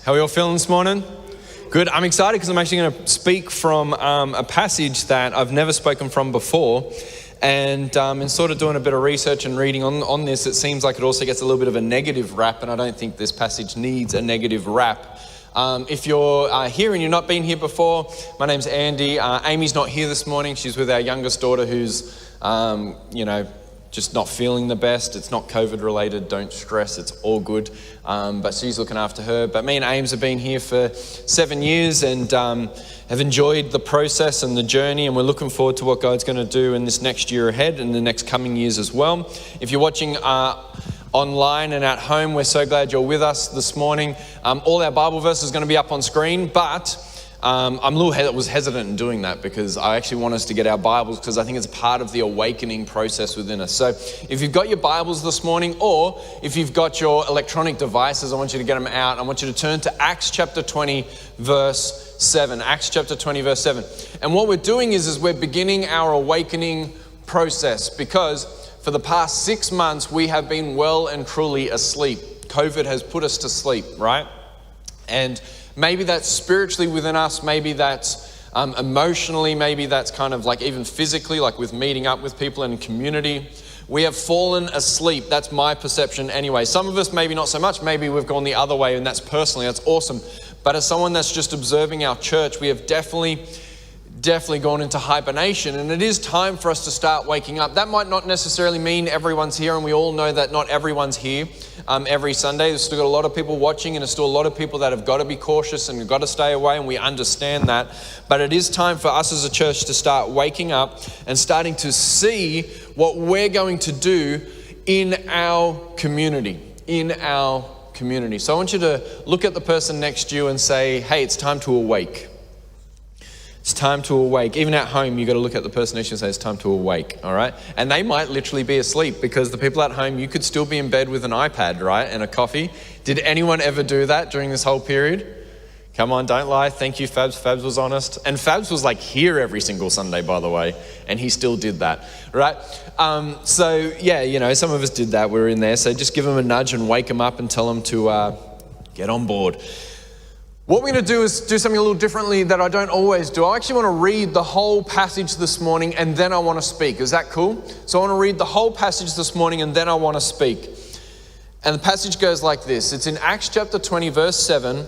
How are you all feeling this morning? Good. I'm excited because I'm actually going to speak from a passage that I've never spoken from before. And in sort of doing a bit of research and reading on this, it seems like it also gets a little bit of a negative rap, and I don't think this passage needs a negative rap. If you're here and you've not been here before, my name's Andy. Amy's not here this morning. She's with our youngest daughter who's, just not feeling the best. It's not COVID related. Don't stress. It's all good. But she's looking after her. But me and Ames have been here for 7 years and have enjoyed the process and the journey. And we're looking forward to what God's going to do in this next year ahead and the next coming years as well. If you're watching online and at home, we're so glad you're with us this morning. All our Bible verses are going to be up on screen, but I'm a little was hesitant in doing that because I actually want us to get our Bibles because I think it's part of the awakening process within us. So if you've got your Bibles this morning, or if you've got your electronic devices, I want you to get them out. I want you to turn to Acts chapter 20, verse 7. Acts chapter 20, verse 7. And what we're doing is we're beginning our awakening process because for the past 6 months, we have been well and truly asleep. COVID has put us to sleep, right? And maybe that's spiritually within us, maybe that's emotionally, maybe that's kind of like even physically, like with meeting up with people in community. We have fallen asleep. That's my perception anyway. Some of us maybe not so much. Maybe we've gone the other way, and that's awesome. But as someone that's just observing our church, we have definitely gone into hibernation, and it is time for us to start waking up. That might not necessarily mean everyone's here, and we all know that not everyone's here every Sunday. There's still got a lot of people watching, and there's still a lot of people that have got to be cautious and got to stay away, and we understand that. But it is time for us as a church to start waking up and starting to see what we're going to do in our community. So I want you to look at the person next to you and say, hey, it's time to awake. It's time to awake. Even at home, you've got to look at the person next to you and say, it's time to awake, all right? And they might literally be asleep because the people at home, you could still be in bed with an iPad, right, and a coffee. Did anyone ever do that during this whole period? Come on, don't lie. Thank you, Fabs. Fabs was honest. And Fabs was like here every single Sunday, by the way, and he still did that, right? Some of us did that. We were in there. So just give them a nudge and wake them up and tell them to get on board. What we're going to do is do something a little differently that I don't always do. I actually want to read the whole passage this morning and then I want to speak. Is that cool? So I want to read the whole passage this morning and then I want to speak. And the passage goes like this. It's in Acts chapter 20, verse 7.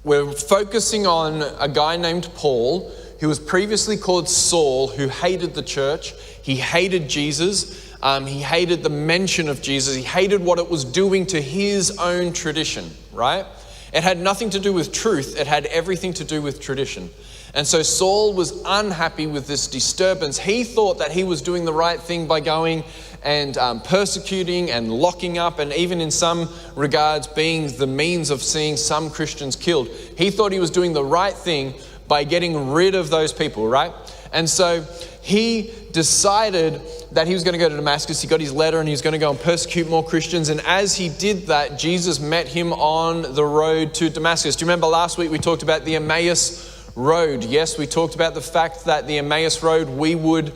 We're focusing on a guy named Paul, who was previously called Saul, who hated the church. He hated Jesus. He hated the mention of Jesus. He hated what it was doing to his own tradition, right? It had nothing to do with truth. It had everything to do with tradition. And so Saul was unhappy with this disturbance. He thought that he was doing the right thing by going and persecuting and locking up and even in some regards being the means of seeing some Christians killed. He thought he was doing the right thing by getting rid of those people, right? And so he decided that he was going to go to Damascus. He got his letter and he was going to go and persecute more Christians. And as he did that, Jesus met him on the road to Damascus. Do you remember last week we talked about the Emmaus Road? Yes, we talked about the fact that the Emmaus Road, we would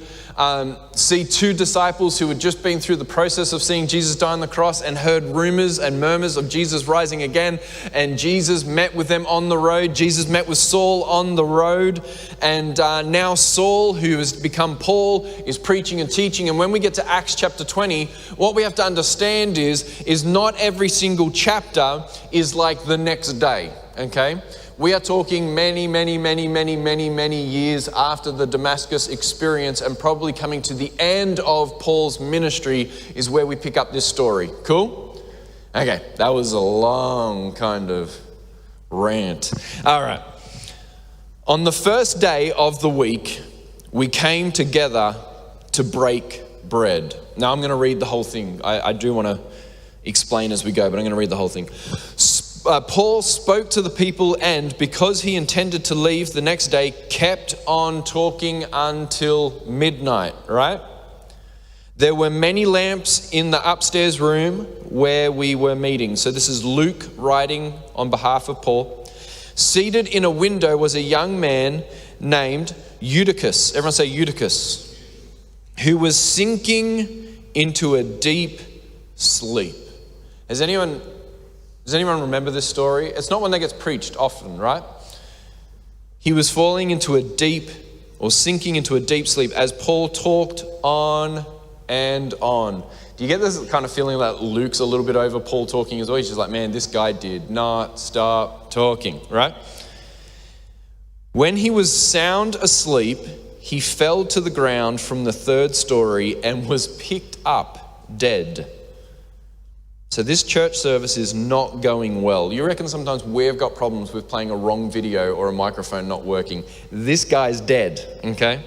see two disciples who had just been through the process of seeing Jesus die on the cross and heard rumors and murmurs of Jesus rising again. And Jesus met with them on the road. Jesus met with Saul on the road. And now Saul, who has become Paul, is preaching and teaching. And when we get to Acts chapter 20, what we have to understand is not every single chapter is like the next day, okay? We are talking many years after the Damascus experience, and probably coming to the end of Paul's ministry is where we pick up this story. Cool? Okay, that was a long kind of rant. All right. On the first day of the week, we came together to break bread. Now I'm going to read the whole thing. I do want to explain as we go, but I'm going to read the whole thing. Paul spoke to the people and, because he intended to leave the next day, kept on talking until midnight, right? There were many lamps in the upstairs room where we were meeting. So this is Luke writing on behalf of Paul. Seated in a window was a young man named Eutychus. Everyone say Eutychus. Who was sinking into a deep sleep. Has anyone Does anyone remember this story? It's not one that gets preached often, right? He was falling into a deep, or sinking into a deep sleep as Paul talked on and on. Do you get this kind of feeling that Luke's a little bit over Paul talking as well? He's just like, man, this guy did not stop talking, right? When he was sound asleep, he fell to the ground from the third story and was picked up dead. So this church service is not going well. You reckon sometimes we've got problems with playing a wrong video or a microphone not working. This guy's dead, okay?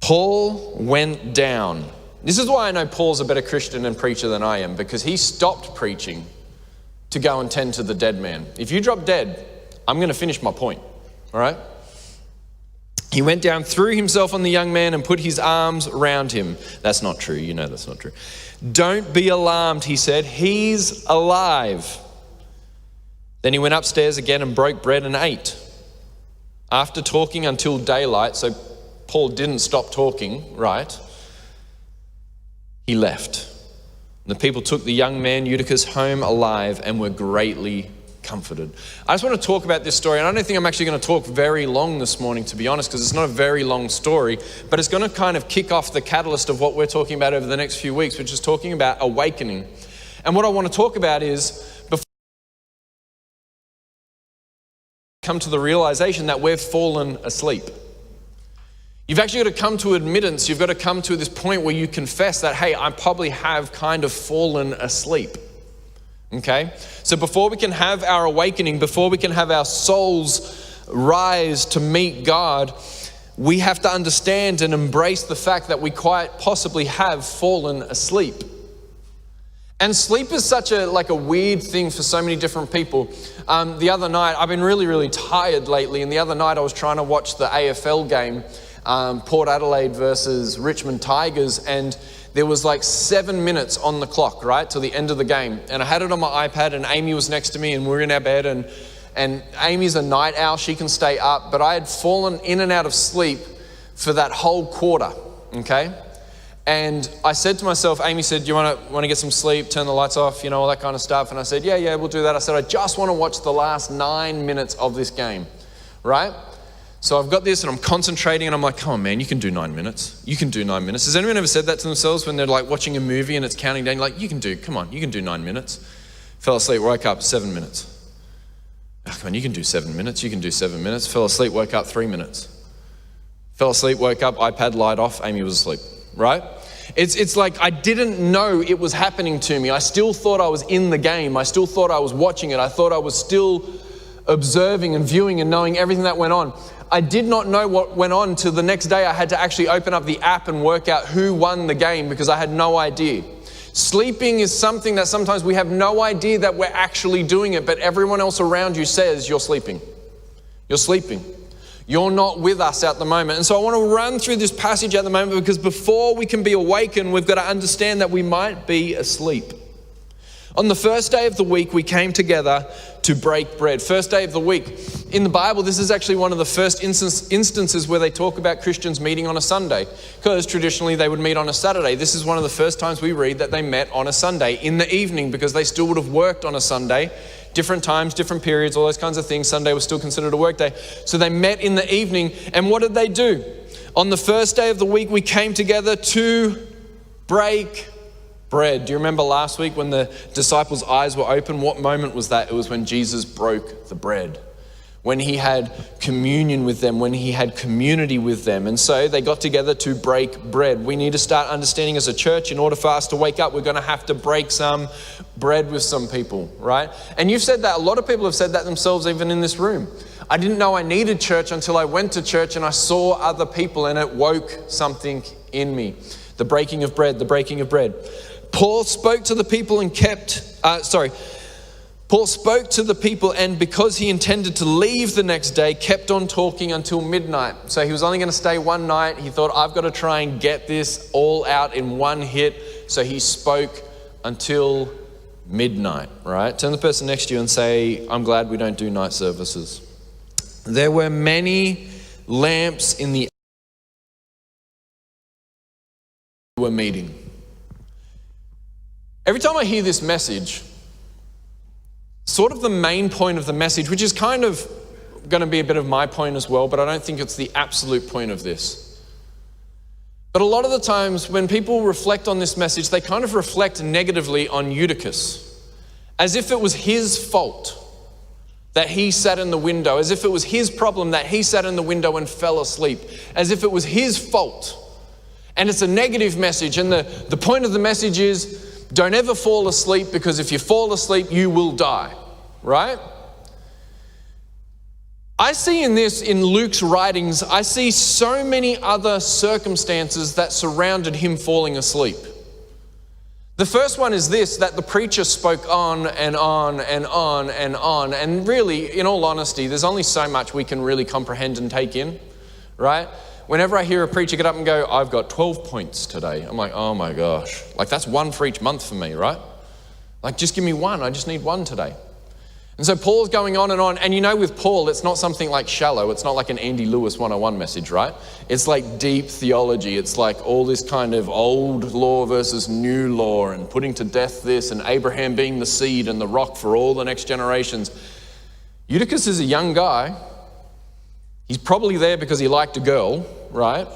Paul went down. This is why I know Paul's a better Christian and preacher than I am, because he stopped preaching to go and tend to the dead man. If you drop dead, I'm going to finish my point, all right? He went down, threw himself on the young man and put his arms around him. That's not true. You know that's not true. Don't be alarmed, he said. He's alive. Then he went upstairs again and broke bread and ate. After talking until daylight, so Paul didn't stop talking, right? He left. The people took the young man Eutychus home alive and were greatly comforted. I just want to talk about this story, and I don't think I'm actually going to talk very long this morning, to be honest, because it's not a very long story, but it's going to kind of kick off the catalyst of what we're talking about over the next few weeks, which is talking about awakening. And what I want to talk about is before we come to the realization that we've fallen asleep. You've actually got to come to admittance. You've got to come to this point where you confess that, hey, I probably have kind of fallen asleep. Okay? So before we can have our awakening, before we can have our souls rise to meet God, we have to understand and embrace the fact that we quite possibly have fallen asleep. And sleep is such a weird thing for so many different people. The other night, I've been really tired lately, and the other night I was trying to watch the AFL game, Port Adelaide versus Richmond Tigers, and there was 7 minutes on the clock, right, till the end of the game. And I had it on my iPad, and Amy was next to me, and we're in our bed, and Amy's a night owl, she can stay up, but I had fallen in and out of sleep for that whole quarter, okay? And I said to myself, Amy said, do you want to get some sleep, turn the lights off, all that kind of stuff? And I said, yeah, we'll do that. I said, I just want to watch the last 9 minutes of this game, right? So I've got this and I'm concentrating and I'm like, come on, man, you can do 9 minutes. You can do 9 minutes. Has anyone ever said that to themselves when they're watching a movie and it's counting down? You're like, you can do 9 minutes. Fell asleep, woke up, 7 minutes. Oh, come on, you can do 7 minutes. You can do 7 minutes. Fell asleep, woke up, 3 minutes. Fell asleep, woke up, iPad light off, Amy was asleep, right? It's like I didn't know it was happening to me. I still thought I was in the game. I still thought I was watching it. I thought I was still observing and viewing and knowing everything that went on. I did not know what went on till the next day. I had to actually open up the app and work out who won the game because I had no idea. Sleeping is something that sometimes we have no idea that we're actually doing it, but everyone else around you says you're sleeping. You're sleeping. You're not with us at the moment. And so I want to run through this passage at the moment because before we can be awakened, we've got to understand that we might be asleep. On the first day of the week, we came together to break bread. First day of the week. In the Bible, this is actually one of the first instances where they talk about Christians meeting on a Sunday, because traditionally they would meet on a Saturday. This is one of the first times we read that they met on a Sunday in the evening, because they still would have worked on a Sunday. Different times, different periods, all those kinds of things. Sunday was still considered a work day. So they met in the evening, and what did they do? On the first day of the week, we came together to break bread. Do you remember last week when the disciples' eyes were open? What moment was that? It was when Jesus broke the bread, when he had communion with them, when he had community with them. And so they got together to break bread. We need to start understanding as a church, in order for us to wake up, we're going to have to break some bread with some people, right? And you've said that. A lot of people have said that themselves, even in this room. I didn't know I needed church until I went to church and I saw other people, and it woke something in me. The breaking of bread, the breaking of bread. Paul spoke to the people and Paul spoke to the people, and because he intended to leave the next day, kept on talking until midnight. So he was only going to stay one night. He thought, I've got to try and get this all out in one hit. So he spoke until midnight, right? Turn to the person next to you and say, I'm glad we don't do night services. There were many lamps in the meeting. Every time I hear this message, sort of the main point of the message, which is kind of going to be a bit of my point as well, but I don't think it's the absolute point of this. But a lot of the times when people reflect on this message, they kind of reflect negatively on Eutychus, as if it was his fault that he sat in the window, as if it was his problem that he sat in the window and fell asleep, as if it was his fault. And it's a negative message, and the point of the message is, don't ever fall asleep, because if you fall asleep, you will die, right? I see in Luke's writings, I see so many other circumstances that surrounded him falling asleep. The first one is this, that the preacher spoke on and on and on and on. And really, in all honesty, there's only so much we can really comprehend and take in, right? Whenever I hear a preacher get up and go, I've got 12 points today, I'm like, oh my gosh. Like, that's one for each month for me, right? Like, just give me one. I just need one today. And so Paul's going on. And you know, with Paul, it's not something like shallow. It's not like an Andy Lewis 101 message, right? It's like deep theology. It's like all this kind of old law versus new law, and putting to death this, and Abraham being the seed and the rock for all the next generations. Eutychus is a young guy. He's probably there because he liked a girl, right?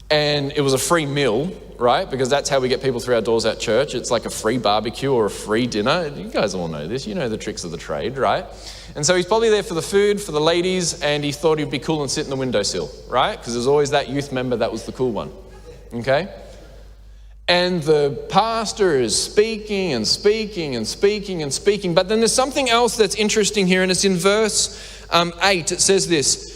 And it was a free meal, right? Because that's how we get people through our doors at church. It's like a free barbecue or a free dinner. You guys all know this. You know the tricks of the trade, right? And so he's probably there for the food, for the ladies, and he thought he'd be cool and sit in the windowsill, right? Because there's always that youth member that was the cool one, okay? And the pastor is speaking and speaking and speaking and speaking. But then there's something else that's interesting here, and it's in verse 8. It says this.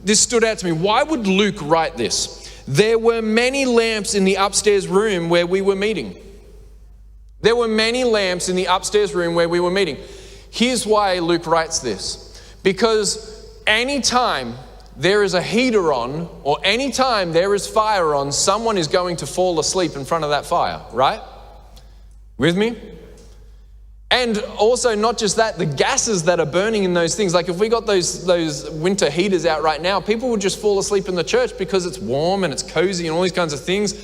This stood out to me. Why would Luke write this? There were many lamps in the upstairs room where we were meeting. There were many lamps in the upstairs room where we were meeting. Here's why Luke writes this. Because anytime there is a heater on, or anytime there is fire on, someone is going to fall asleep in front of that fire, right? With me? And also, not just that, the gases that are burning in those things. Like, if we got those winter heaters out right now, people would just fall asleep in the church because it's warm and it's cozy and all these kinds of things.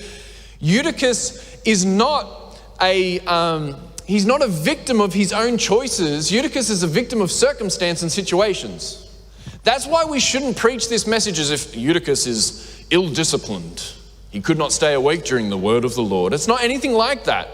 Eutychus is not he's not a victim of his own choices. Eutychus is a victim of circumstance and situations. That's why we shouldn't preach this message as if Eutychus is ill-disciplined. He could not stay awake during the word of the Lord. It's not anything like that.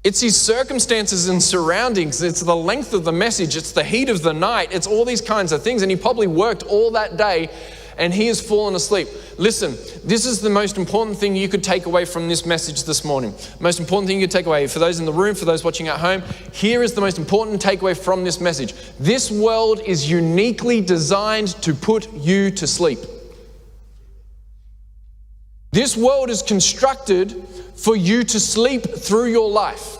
It's his circumstances and surroundings. It's the length of the message. It's the heat of the night. It's all these kinds of things. And he probably worked all that day and he has fallen asleep. Listen, this is the most important thing you could take away from this message this morning. Most important thing you could take away for those in the room, for those watching at home. Here is the most important takeaway from this message. This world is uniquely designed to put you to sleep. This world is constructed for you to sleep through your life.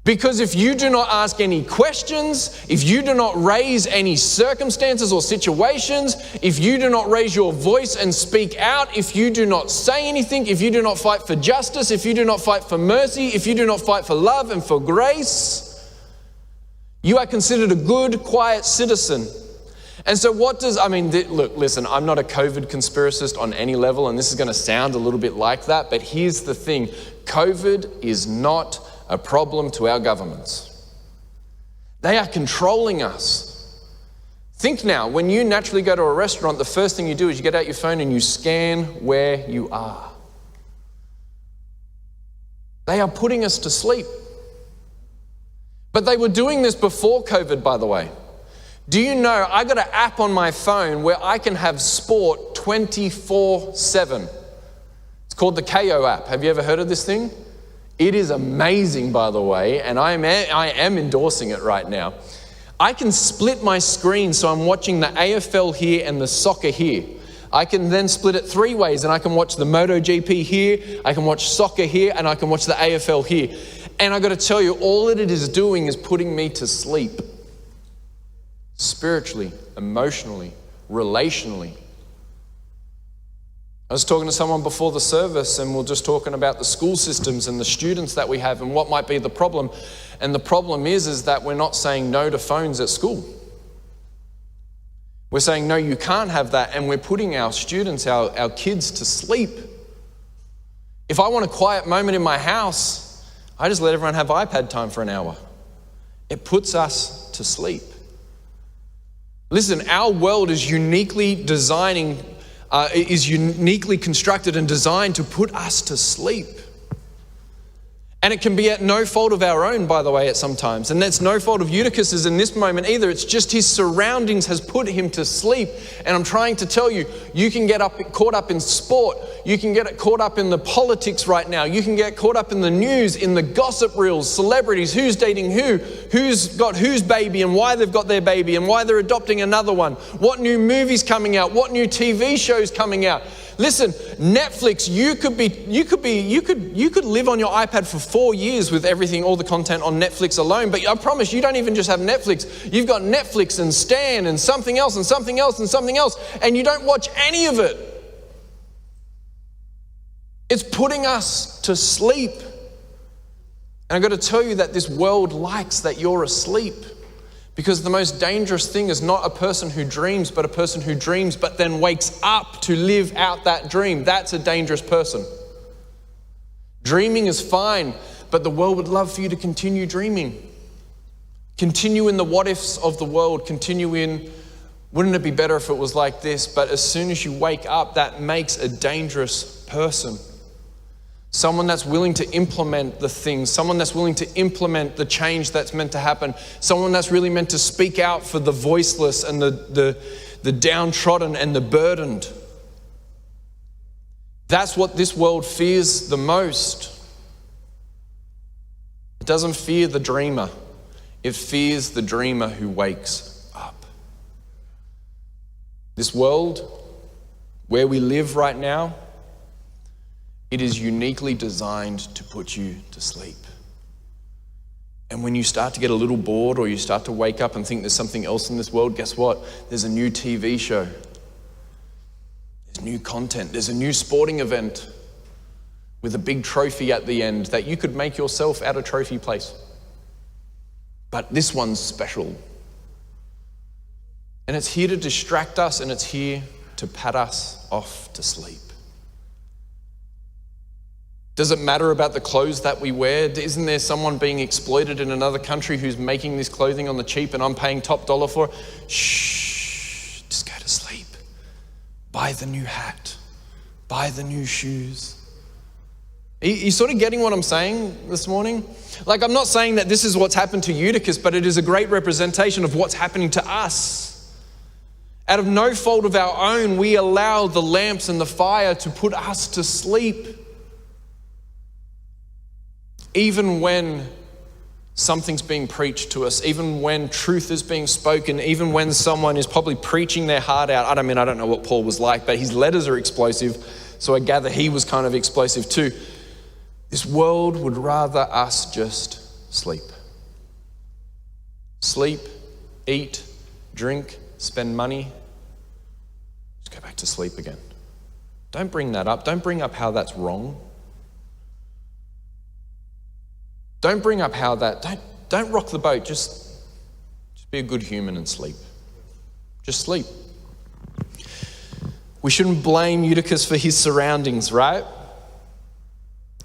Because if you do not ask any questions, if you do not raise any circumstances or situations, if you do not raise your voice and speak out, if you do not say anything, if you do not fight for justice, if you do not fight for mercy, if you do not fight for love and for grace, you are considered a good, quiet citizen. And so look, listen, I'm not a COVID conspiracist on any level, and this is going to sound a little bit like that, but here's the thing. COVID is not a problem to our governments. They are controlling us. Think now, when you naturally go to a restaurant, the first thing you do is you get out your phone and you scan where you are. They are putting us to sleep. But they were doing this before COVID, by the way. Do you know, I got an app on my phone where I can have sport 24/7. It's called the KO app. Have you ever heard of this thing? It is amazing, by the way, and I am endorsing it right now. I can split my screen so I'm watching the AFL here and the soccer here. I can then split it 3 ways, and I can watch the MotoGP here, I can watch soccer here, and I can watch the AFL here. And I got to tell you, all that it is doing is putting me to sleep. Spiritually, emotionally, relationally. I was talking to someone before the service, and we're just talking about the school systems and the students that we have and what might be the problem. And the problem is that we're not saying no to phones at school. We're saying, no, you can't have that. And we're putting our students, our kids to sleep. If I want a quiet moment in my house, I just let everyone have iPad time for an hour. It puts us to sleep. Listen, our world is uniquely constructed and designed to put us to sleep. And it can be at no fault of our own, by the way, at sometimes. And that's no fault of Eutychus's in this moment either. It's just his surroundings has put him to sleep. And I'm trying to tell you, you can get caught up in sport. You can get caught up in the politics right now. You can get caught up in the news, in the gossip reels, celebrities, who's dating who's got whose baby and why they've got their baby and why they're adopting another one, what new movies coming out, what new TV shows coming out. Listen, Netflix, you could live on your iPad for 4 years with everything, all the content on Netflix alone. But I promise you don't even just have Netflix. You've got Netflix and Stan and something else and something else and something else, and you don't watch any of it. It's putting us to sleep. And I've got to tell you that this world likes that you're asleep. Because the most dangerous thing is not a person who dreams, but a person who dreams but then wakes up to live out that dream. That's a dangerous person. Dreaming is fine, but the world would love for you to continue dreaming. Continue in the what ifs of the world. Continue in, wouldn't it be better if it was like this? But as soon as you wake up, that makes a dangerous person. Someone that's willing to implement the things, someone that's willing to implement the change that's meant to happen, someone that's really meant to speak out for the voiceless and the downtrodden and the burdened. That's what this world fears the most. It doesn't fear the dreamer. It fears the dreamer who wakes up. This world, where we live right now, it is uniquely designed to put you to sleep. And when you start to get a little bored or you start to wake up and think there's something else in this world, guess what? There's a new TV show. There's new content. There's a new sporting event with a big trophy at the end that you could make yourself at a trophy place. But this one's special. And it's here to distract us, and it's here to pat us off to sleep. Does it matter about the clothes that we wear? Isn't there someone being exploited in another country who's making this clothing on the cheap and I'm paying top dollar for it? Shh, just go to sleep. Buy the new hat. Buy the new shoes. Are you sort of getting what I'm saying this morning? Like, I'm not saying that this is what's happened to Eutychus, but it is a great representation of what's happening to us. Out of no fault of our own, we allow the lamps and the fire to put us to sleep. Even when something's being preached to us, even when truth is being spoken, even when someone is probably preaching their heart out. I don't know what Paul was like, but his letters are explosive, so I gather he was kind of explosive too. This world would rather us just sleep. Sleep, eat, drink, spend money. Just go back to sleep again. Don't bring that up. Don't bring up how that's wrong. Don't bring up how don't rock the boat. Just be a good human and sleep. Just sleep. We shouldn't blame Eutychus for his surroundings, right?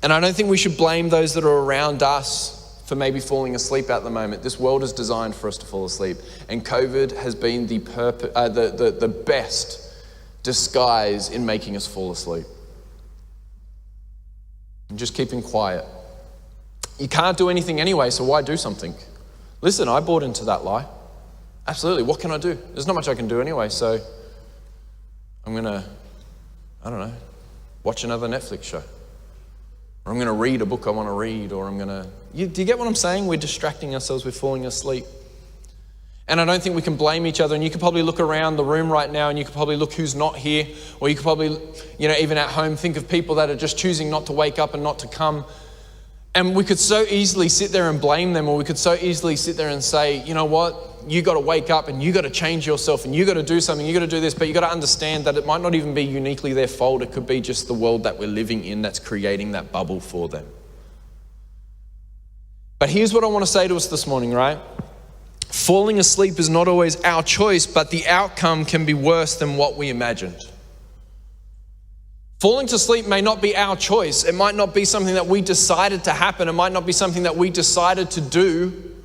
And I don't think we should blame those that are around us for maybe falling asleep at the moment. This world is designed for us to fall asleep. And COVID has been the best disguise in making us fall asleep. And just keeping quiet. You can't do anything anyway, so why do something? Listen, I bought into that lie. Absolutely, what can I do? There's not much I can do anyway, so I'm gonna, watch another Netflix show. Or I'm gonna read a book I wanna read, or do you get what I'm saying? We're distracting ourselves, we're falling asleep. And I don't think we can blame each other. And you could probably look around the room right now and you could probably look who's not here, or you could probably, even at home, think of people that are just choosing not to wake up and not to come. And we could so easily sit there and blame them, or we could so easily sit there and say, you know what, you got to wake up and you got to change yourself and you got to do something, you got to do this, but you got to understand that it might not even be uniquely their fault. It could be just the world that we're living in that's creating that bubble for them. But here's what I want to say to us this morning, right? Falling asleep is not always our choice, but the outcome can be worse than what we imagined. Falling to sleep may not be our choice. It might not be something that we decided to happen. It might not be something that we decided to do.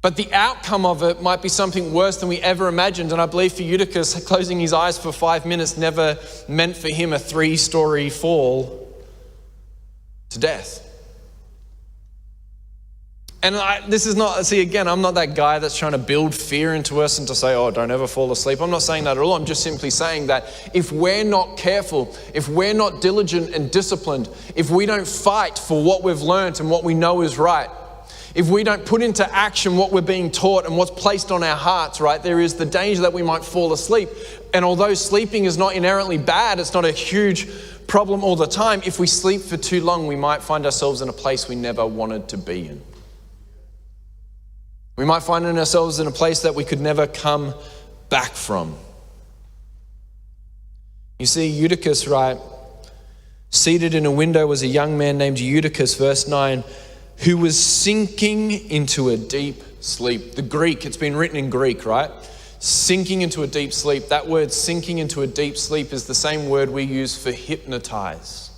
But the outcome of it might be something worse than we ever imagined. And I believe for Eutychus, closing his eyes for 5 minutes never meant for him a 3-story fall to death. And this is not, again, I'm not that guy that's trying to build fear into us and to say, oh, don't ever fall asleep. I'm not saying that at all. I'm just simply saying that if we're not careful, if we're not diligent and disciplined, if we don't fight for what we've learned and what we know is right, if we don't put into action what we're being taught and what's placed on our hearts, right, there is the danger that we might fall asleep. And although sleeping is not inherently bad, it's not a huge problem all the time. If we sleep for too long, we might find ourselves in a place we never wanted to be in. We might find ourselves in a place that we could never come back from. You see, Eutychus, right, seated in a window was a young man named Eutychus, verse 9, who was sinking into a deep sleep. The Greek, it's been written in Greek, right? Sinking into a deep sleep. That word sinking into a deep sleep is the same word we use for hypnotize.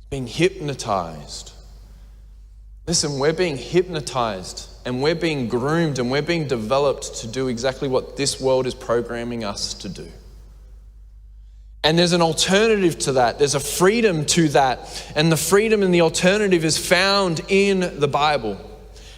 Being hypnotized. Listen, we're being hypnotized and we're being groomed and we're being developed to do exactly what this world is programming us to do. And there's an alternative to that. There's a freedom to that. And the freedom and the alternative is found in the Bible.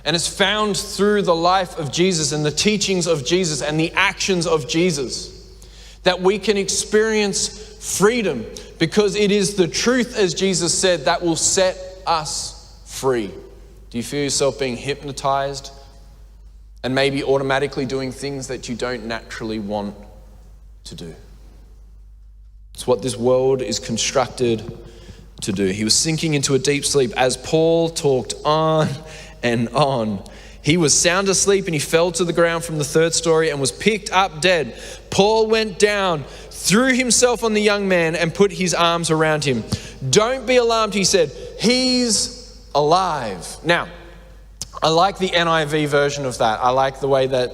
And it's found through the life of Jesus and the teachings of Jesus and the actions of Jesus. That we can experience freedom because it is the truth, as Jesus said, that will set us free. Do you feel yourself being hypnotized and maybe automatically doing things that you don't naturally want to do? It's what this world is constructed to do. He was sinking into a deep sleep as Paul talked on and on. He was sound asleep and he fell to the ground from the 3rd story and was picked up dead. Paul went down, threw himself on the young man and put his arms around him. Don't be alarmed, he said. He's alive. Now, I like the NIV version of that. I like the way that,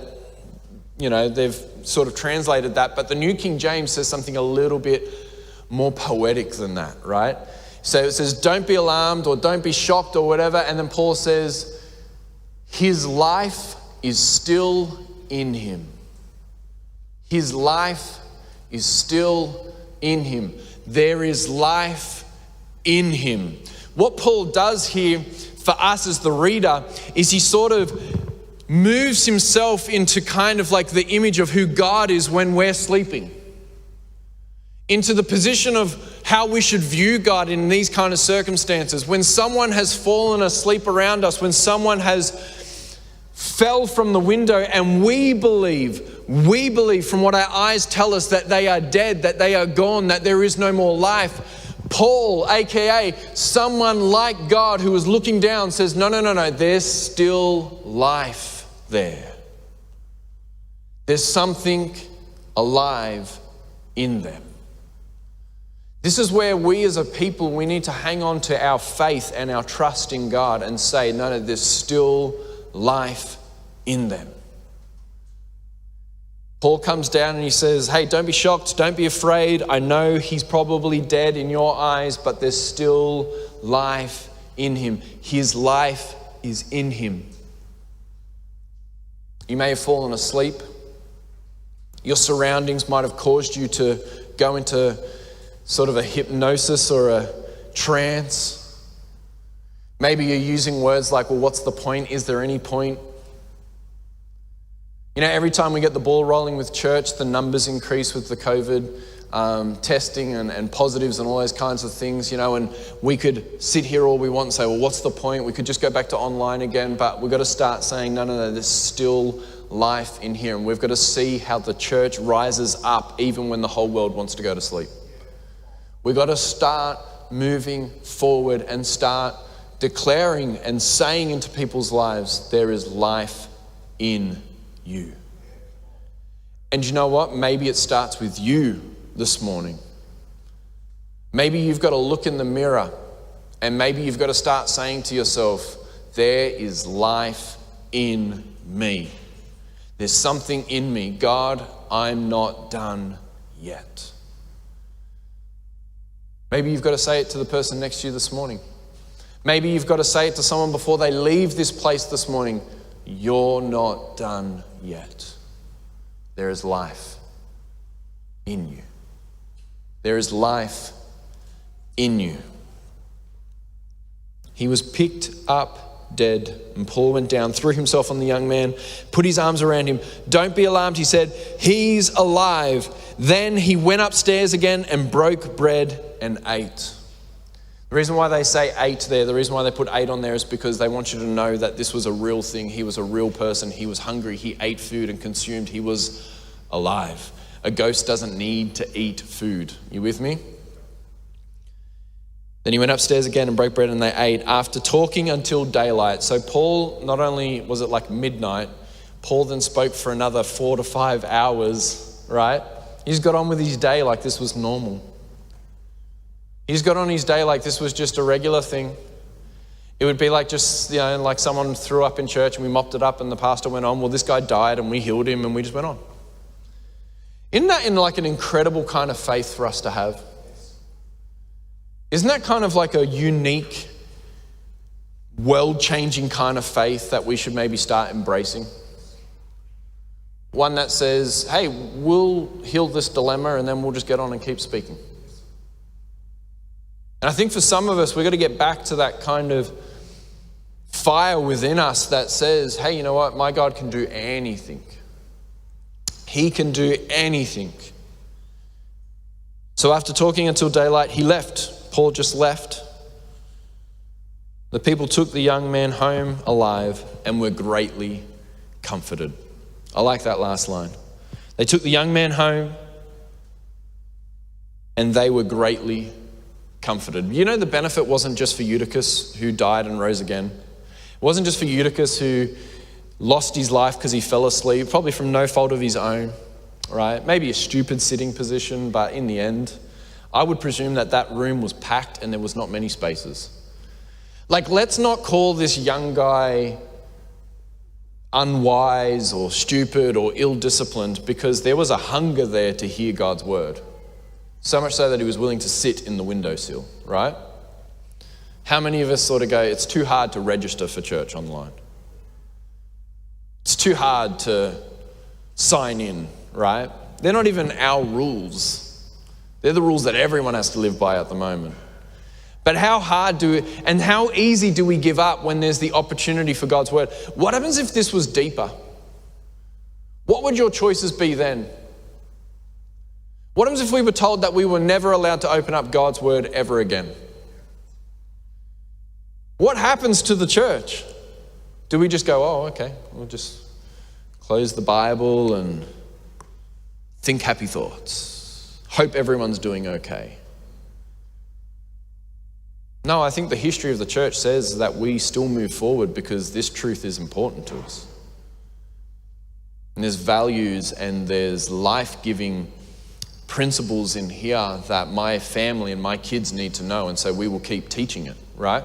they've sort of translated that, but the New King James says something a little bit more poetic than that, right? So it says, don't be alarmed or don't be shocked or whatever. And then Paul says, his life is still in him. His life is still in him. There is life in him. What Paul does here for us as the reader is he sort of moves himself into kind of like the image of who God is when we're sleeping. Into the position of how we should view God in these kind of circumstances. When someone has fallen asleep around us, when someone has fell from the window and we believe from what our eyes tell us that they are dead, that they are gone, that there is no more life. Paul, aka someone like God who is looking down, says, no, there's still life there. There's something alive in them. This is where we as a people, we need to hang on to our faith and our trust in God and say, no, there's still life in them. Paul comes down and he says, hey, don't be shocked, don't be afraid. I know he's probably dead in your eyes, but there's still life in him. His life is in him. You may have fallen asleep. Your surroundings might have caused you to go into sort of a hypnosis or a trance. Maybe you're using words like, well, what's the point? Is there any point? Every time we get the ball rolling with church, the numbers increase with the COVID testing and positives and all those kinds of things, and we could sit here all we want and say, well, what's the point? We could just go back to online again, but we've got to start saying, no, there's still life in here. And we've got to see how the church rises up even when the whole world wants to go to sleep. We've got to start moving forward and start declaring and saying into people's lives, there is life in you. And you know what? Maybe it starts with you this morning. Maybe you've got to look in the mirror and maybe you've got to start saying to yourself, there is life in me. There's something in me. God, I'm not done yet. Maybe you've got to say it to the person next to you this morning. Maybe you've got to say it to someone before they leave this place this morning. You're not done yet. There is life in you. There is life in you. He was picked up dead, and Paul went down, threw himself on the young man, put his arms around him. Don't be alarmed, he said, he's alive. Then he went upstairs again and broke bread and ate. The reason why they say ate there, the reason why they put ate on there is because they want you to know that this was a real thing. He was a real person. He was hungry. He ate food and consumed. He was alive. A ghost doesn't need to eat food. You with me? Then he went upstairs again and broke bread and they ate after talking until daylight. So Paul, not only was it like midnight, Paul then spoke for another 4 to 5 hours, right? He just got on with his day like this was normal. He just got on his day like this was just a regular thing. It would be like just, like someone threw up in church and we mopped it up and the pastor went on, well, this guy died and we healed him and we just went on. Isn't that an incredible kind of faith for us to have? Isn't that kind of like a unique, world-changing kind of faith that we should maybe start embracing? One that says, hey, we'll heal this dilemma and then we'll just get on and keep speaking. And I think for some of us, we've got to get back to that kind of fire within us that says, hey, you know what? My God can do anything. He can do anything. So after talking until daylight, he left. Paul just left. The people took the young man home alive and were greatly comforted. I like that last line. They took the young man home and they were greatly comforted. You know, the benefit wasn't just for Eutychus, who died and rose again. It wasn't just for Eutychus, who lost his life because he fell asleep, probably from no fault of his own, right? Maybe a stupid sitting position, but in the end, I would presume that room was packed and there was not many spaces. Like, let's not call this young guy unwise or stupid or ill-disciplined, because there was a hunger there to hear God's word. So much so that he was willing to sit in the windowsill, right? How many of us sort of go, it's too hard to register for church online. It's too hard to sign in, right? They're not even our rules. They're the rules that everyone has to live by at the moment. But how hard and how easy do we give up when there's the opportunity for God's word? What happens if this was deeper? What would your choices be then? What happens if we were told that we were never allowed to open up God's word ever again? What happens to the church? Do we just go, oh, okay, we'll just close the Bible and think happy thoughts? Hope everyone's doing okay. No, I think the history of the church says that we still move forward because this truth is important to us. And there's values and there's life-giving principles in here that my family and my kids need to know, and so we will keep teaching it, right?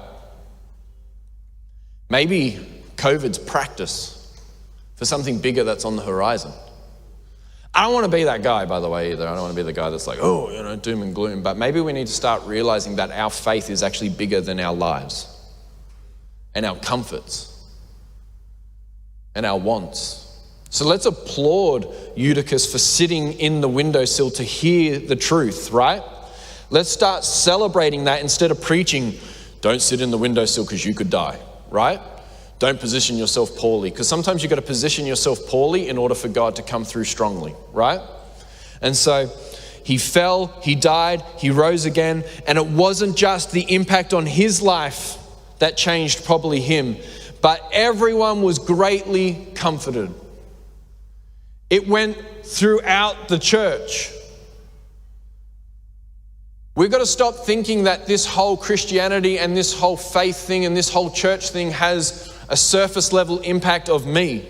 Maybe COVID's practice for something bigger that's on the horizon. I don't want to be that guy, by the way, either. I don't want to be the guy that's like, doom and gloom. But maybe we need to start realizing that our faith is actually bigger than our lives and our comforts and our wants. So let's applaud Eutychus for sitting in the windowsill to hear the truth, right? Let's start celebrating that instead of preaching, don't sit in the windowsill because you could die, right? Don't position yourself poorly, because sometimes you've got to position yourself poorly in order for God to come through strongly, right? And so he fell, he died, he rose again, and it wasn't just the impact on his life that changed probably him, but everyone was greatly comforted. It went throughout the church. We've got to stop thinking that this whole Christianity and this whole faith thing and this whole church thing has a surface level impact of me.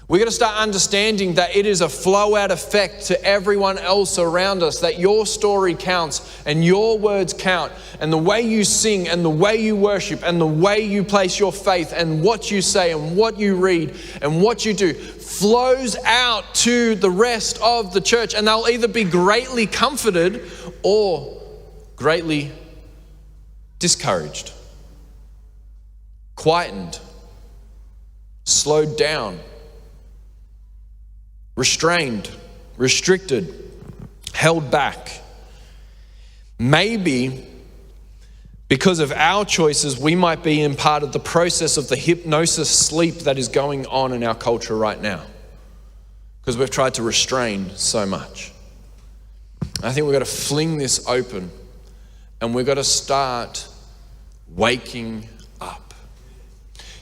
We've got to start understanding that it is a flow out effect to everyone else around us, that your story counts and your words count, and the way you sing and the way you worship and the way you place your faith and what you say and what you read and what you do flows out to the rest of the church, and they'll either be greatly comforted or greatly discouraged, quietened, slowed down, restrained, restricted, held back. Maybe because of our choices, we might be in part of the process of the hypnosis sleep that is going on in our culture right now, because we've tried to restrain so much. I think we've got to fling this open, and we've got to start waking up.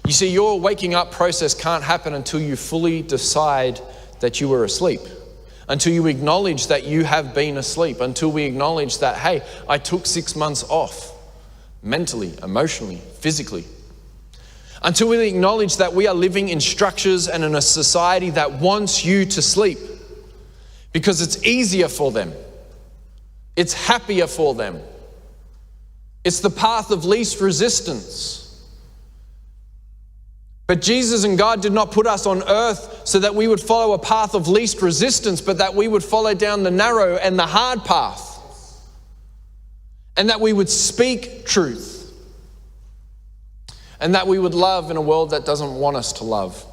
You see, your waking up process can't happen until you fully decide that you were asleep, until you acknowledge that you have been asleep, until we acknowledge that, hey, I took 6 months off, mentally, emotionally, physically. Until we acknowledge that we are living in structures and in a society that wants you to sleep because it's easier for them. It's happier for them. It's the path of least resistance. But Jesus and God did not put us on earth so that we would follow a path of least resistance, but that we would follow down the narrow and the hard path. And that we would speak truth. And that we would love in a world that doesn't want us to love.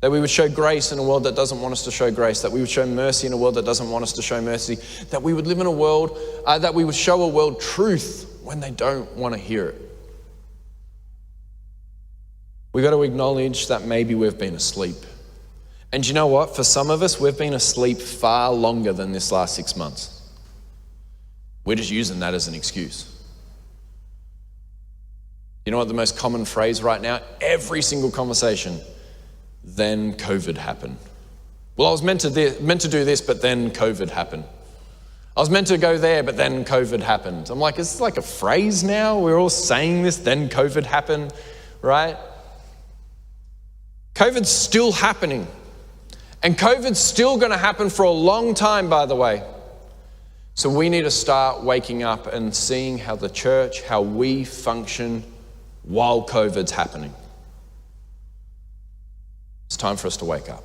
That we would show grace in a world that doesn't want us to show grace. That we would show mercy in a world that doesn't want us to show mercy. That we would live in a world, that we would show a world truth when they don't want to hear it. We've got to acknowledge that maybe we've been asleep. And you know what? For some of us, we've been asleep far longer than this last 6 months. We're just using that as an excuse. You know what the most common phrase right now? Every single conversation, then COVID happened. Well, I was meant to do this, but then COVID happened. I was meant to go there, but then COVID happened. I'm like, is this like a phrase now? We're all saying this, then COVID happened, right? COVID's still happening. And COVID's still going to happen for a long time, by the way. So we need to start waking up and seeing how the church, how we function while COVID's happening. It's time for us to wake up.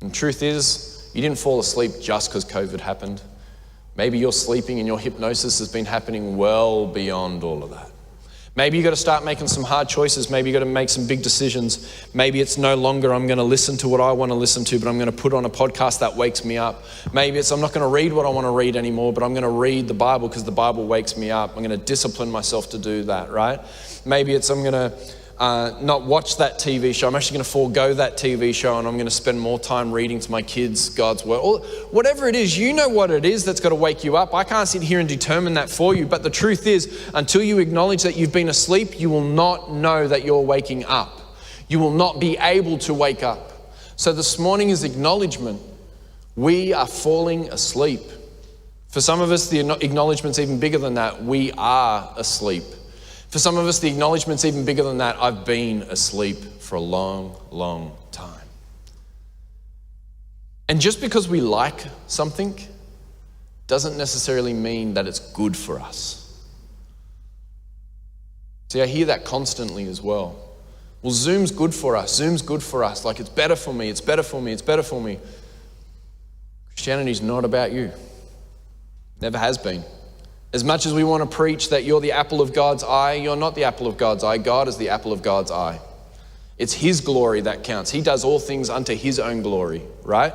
And the truth is, you didn't fall asleep just because COVID happened. Maybe your sleeping and your hypnosis has been happening well beyond all of that. Maybe you've got to start making some hard choices. Maybe you've got to make some big decisions. Maybe it's no longer I'm going to listen to what I want to listen to, but I'm going to put on a podcast that wakes me up. Maybe it's I'm not going to read what I want to read anymore, but I'm going to read the Bible because the Bible wakes me up. I'm going to discipline myself to do that, right? Maybe it's I'm going to not watch that TV show. I'm actually going to forego that TV show and I'm going to spend more time reading to my kids God's word. Or whatever it is, you know what it is that's got to wake you up. I can't sit here and determine that for you. But the truth is, until you acknowledge that you've been asleep, you will not know that you're waking up. You will not be able to wake up. So this morning is acknowledgement. We are falling asleep. For some of us, the acknowledgement's even bigger than that. We are asleep. For some of us, the acknowledgement's even bigger than that. I've been asleep for a long, long time. And just because we like something doesn't necessarily mean that it's good for us. See, I hear that constantly as well. Well, Zoom's good for us. Zoom's good for us. Like, it's better for me. It's better for me. It's better for me. Christianity's not about you. Never has been. As much as we want to preach that you're the apple of God's eye, you're not the apple of God's eye. God is the apple of God's eye. It's His glory that counts. He does all things unto His own glory, right?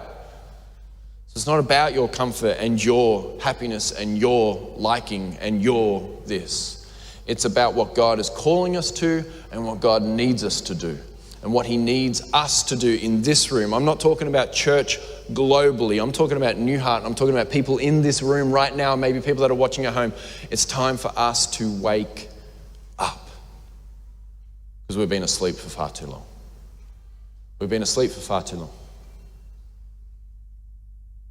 So it's not about your comfort and your happiness and your liking and your this. It's about what God is calling us to and what God needs us to do and what He needs us to do in this room. I'm not talking about church globally. I'm talking about New Heart. I'm talking about people in this room right now, maybe people that are watching at home. It's time for us to wake up because we've been asleep for far too long. We've been asleep for far too long.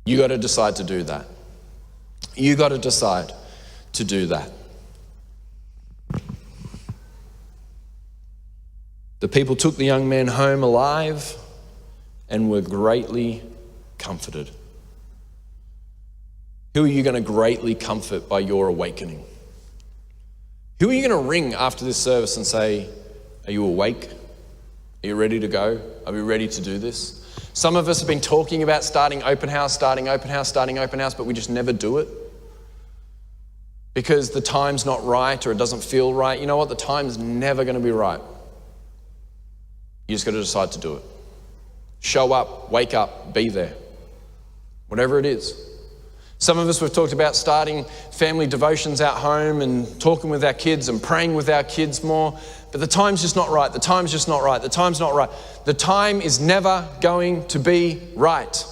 You got to decide to do that. You got to decide to do that. The people took the young man home alive and were greatly comforted. Who are you going to greatly comfort by your awakening? Who are you going to ring after this service and say, are you awake? Are you ready to go? Are we ready to do this? Some of us have been talking about starting open house, but we just never do it. because the time's not right or it doesn't feel right. You know what? The time's never going to be right. You just got to decide to do it. Show up, wake up, be there. Whatever it is. Some of us, we've talked about starting family devotions at home and talking with our kids and praying with our kids more. But the time's just not right. The time's just not right. The time's not right. The time is never going to be right.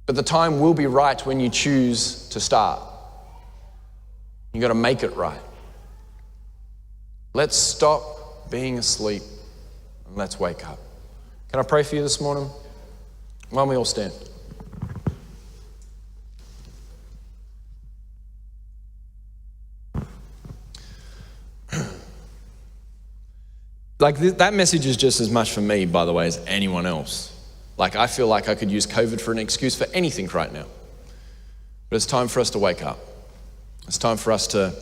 But the time will be right when you choose to start. You got to make it right. Let's stop being asleep and let's wake up. Can I pray for you this morning? Why don't we all stand? Like that message is just as much for me, by the way, as anyone else. Like I feel like I could use COVID for an excuse for anything right now. But it's time for us to wake up. It's time for us to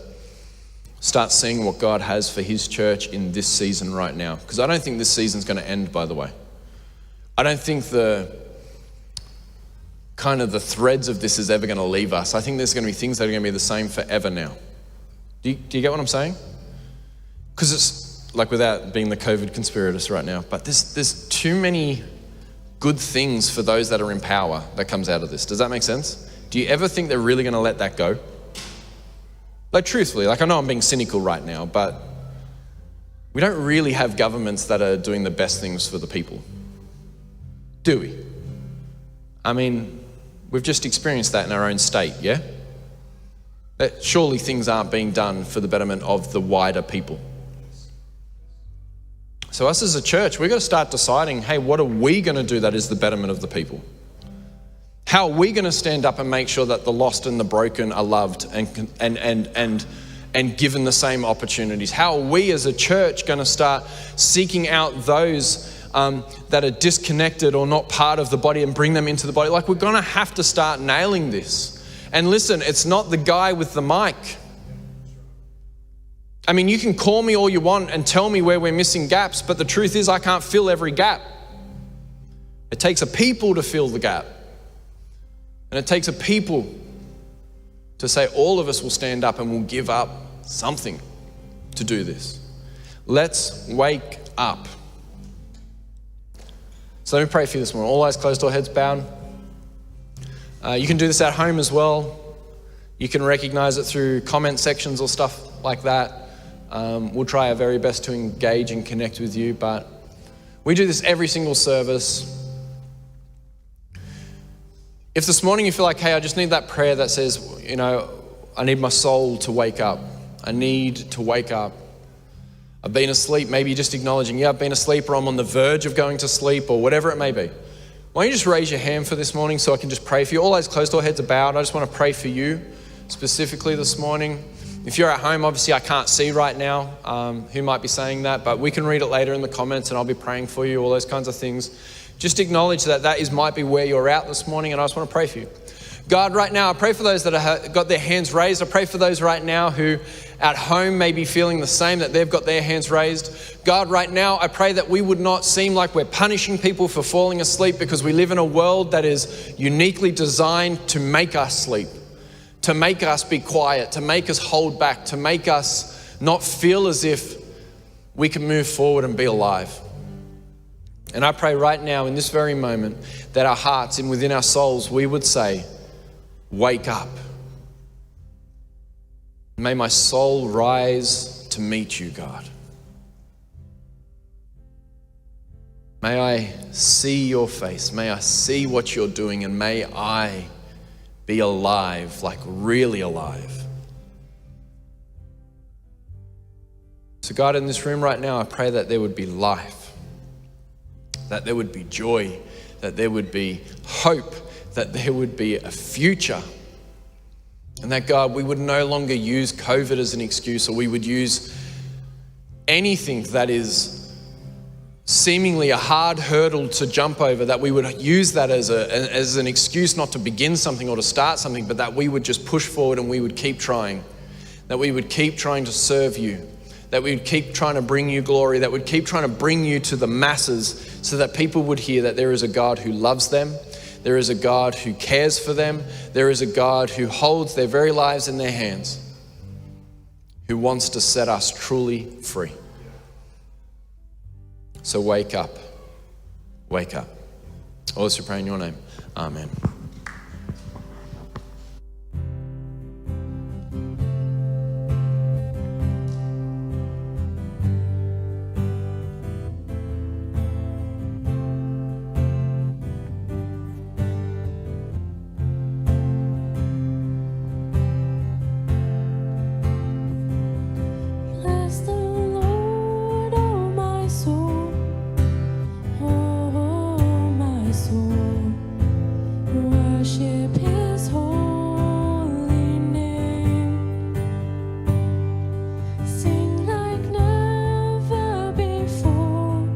start seeing what God has for his church in this season right now. Because I don't think this season's going to end, by the way. I don't think the threads of this is ever going to leave us. I think there's going to be things that are going to be the same forever now. Do you get what I'm saying? Because it's like, without being the COVID conspirators right now, but there's too many good things for those that are in power that comes out of this. Does that make sense? Do you ever think they're really going to let that go? Like, truthfully, like I know I'm being cynical right now, but we don't really have governments that are doing the best things for the people. Do we? I mean, we've just experienced that in our own state, yeah? That surely things aren't being done for the betterment of the wider people. So us as a church, we've got to start deciding, hey, what are we going to do that is the betterment of the people? How are we going to stand up and make sure that the lost and the broken are loved and given the same opportunities? How are we as a church going to start seeking out those that are disconnected or not part of the body and bring them into the body? Like, we're going to have to start nailing this. And listen, it's not the guy with the mic. I mean, you can call me all you want and tell me where we're missing gaps, but the truth is I can't fill every gap. It takes a people to fill the gap. And it takes a people to say all of us will stand up and we'll give up something to do this. Let's wake up. So let me pray for you this morning. All eyes closed, all heads bowed. You can do this at home as well. You can recognize it through comment sections or stuff like that. We'll try our very best to engage and connect with you, but we do this every single service. If this morning you feel like, hey, I just need that prayer that says, you know, I need my soul to wake up. I need to wake up. I've been asleep. Maybe you're just acknowledging, yeah, I've been asleep, or I'm on the verge of going to sleep, or whatever it may be. Why don't you just raise your hand for this morning so I can just pray for you? All eyes closed, all heads are bowed. I just want to pray for you specifically this morning. If you're at home, obviously I can't see right now who might be saying that, but we can read it later in the comments and I'll be praying for you, all those kinds of things. Just acknowledge that might be where you're at this morning, and I just want to pray for you. God, right now, I pray for those that have got their hands raised. I pray for those right now who at home may be feeling the same, that they've got their hands raised. God, right now, I pray that we would not seem like we're punishing people for falling asleep, because we live in a world that is uniquely designed to make us sleep, to make us be quiet, to make us hold back, to make us not feel as if we can move forward and be alive. And I pray right now in this very moment that our hearts and within our souls, we would say, wake up. May my soul rise to meet you, God. May I see your face. May I see what you're doing, and may I be alive, like really alive. So God, in this room right now, I pray that there would be life, that there would be joy, that there would be hope, that there would be a future. And that, God, we would no longer use COVID as an excuse, or we would use anything that is seemingly a hard hurdle to jump over, that we would use that as an excuse not to begin something or to start something, but that we would just push forward and we would keep trying, that we would keep trying to serve you, that we would keep trying to bring you glory, that we'd keep trying to bring you to the masses so that people would hear that there is a God who loves them, There is a God who cares for them. There is a God who holds their very lives in their hands, who wants to set us truly free. So wake up. Wake up. All this we pray in your name. Amen. Bless the Lord, oh my soul, oh my soul. Worship His holy name. Sing like never before.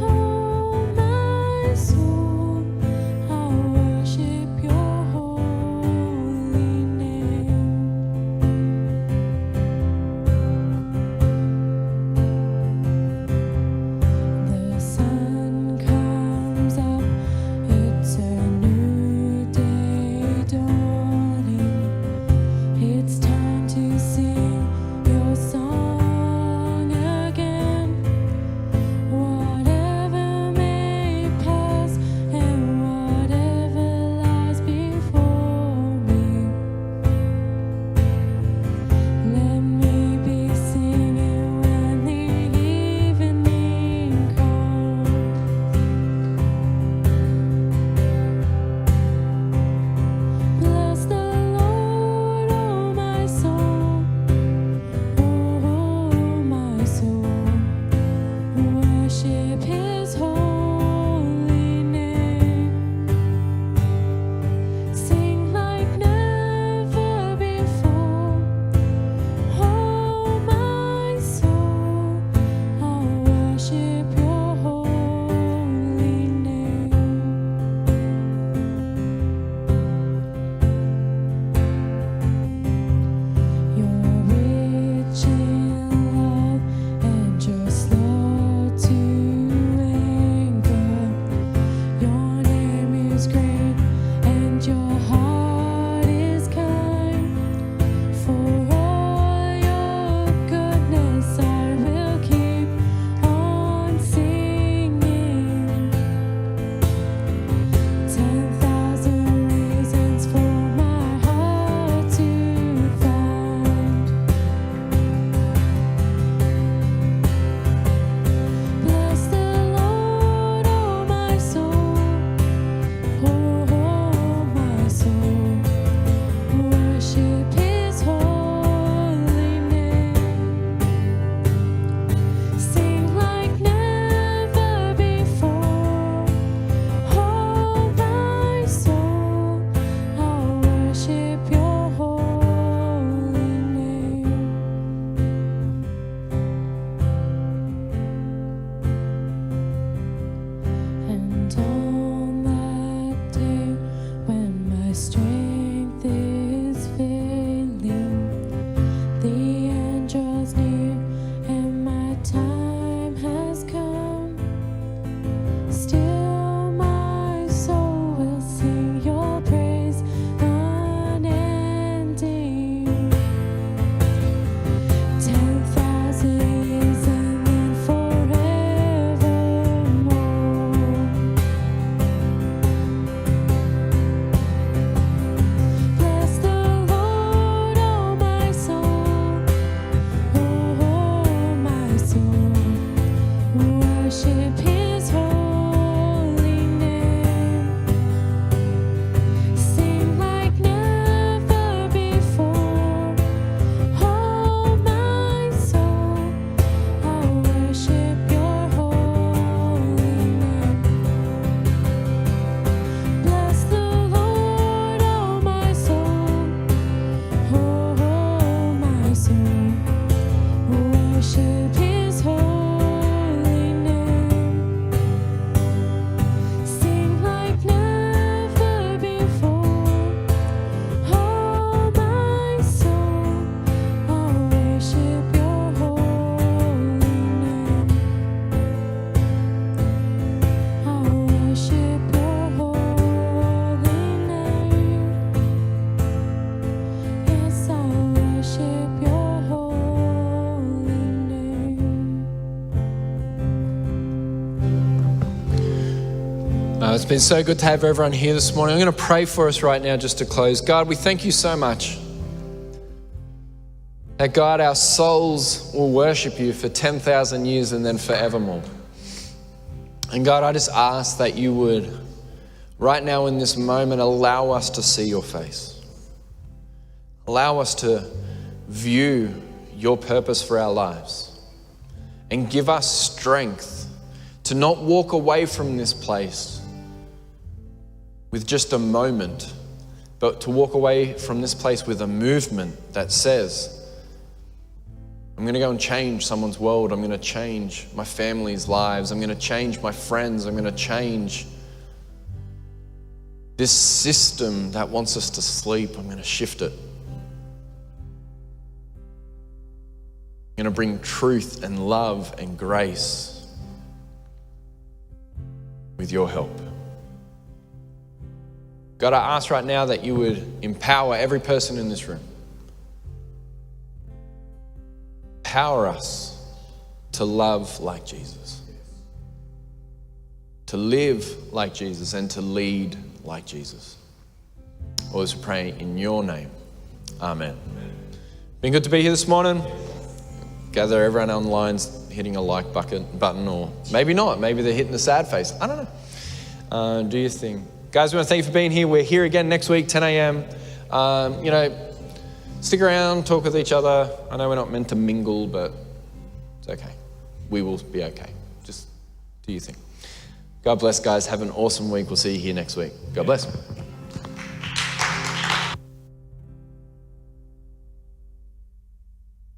Oh my soul, I worship Your holy name. The sun comes up, it's a new day dawning. It's time to sing Your song again. Whatever may pass and whatever lies before me, let me be singing when the evening comes. Bless the Lord, oh my soul, oh my soul. Worship His holy name. Sing like never before. Oh my soul, I worship Your holy name. You're rich in love and You're slow to anger. Your name is great and Your heart is kind. For all Your goodness, I will keep on singing. 10,000 reasons for my heart to find. Bless the Lord, oh my soul, oh my soul. Worship His holy name. Sing like never before. Oh my soul, I worship Your holy name. And on that day when my strength is failing, the angel's near and my time has come. Still my soul will sing Your praise unending. 10,000 years and then forevermore. Bless the Lord, oh my soul, oh my soul. Worship His holy name. Sing like never before. Oh my soul, I worship Your holy name. Bless the Lord, oh my soul, oh my soul. Worship His holy name. It's been so good to have everyone here this morning. I'm going to pray for us right now just to close. God, we thank you so much that, God, our souls will worship you for 10,000 years and then forevermore. And God, I just ask that you would, right now in this moment, allow us to see your face. Allow us to view your purpose for our lives and give us strength to not walk away from this place with just a moment, but to walk away from this place with a movement that says, I'm going to go and change someone's world. I'm going to change my family's lives. I'm going to change my friends. I'm going to change this system that wants us to sleep. I'm going to shift it. I'm going to bring truth and love and grace with your help. God, I ask right now that you would empower every person in this room. Empower us to love like Jesus, to live like Jesus, and to lead like Jesus. Always pray in your name. Amen. Been good to be here this morning. Gather everyone online's hitting a like button, or maybe not. Maybe they're hitting the sad face. I don't know. Do your thing. Guys, we want to thank you for being here. We're here again next week, 10 a.m. Stick around, talk with each other. I know we're not meant to mingle, but it's okay. We will be okay. Just do your thing. God bless, guys. Have an awesome week. We'll see you here next week. God bless.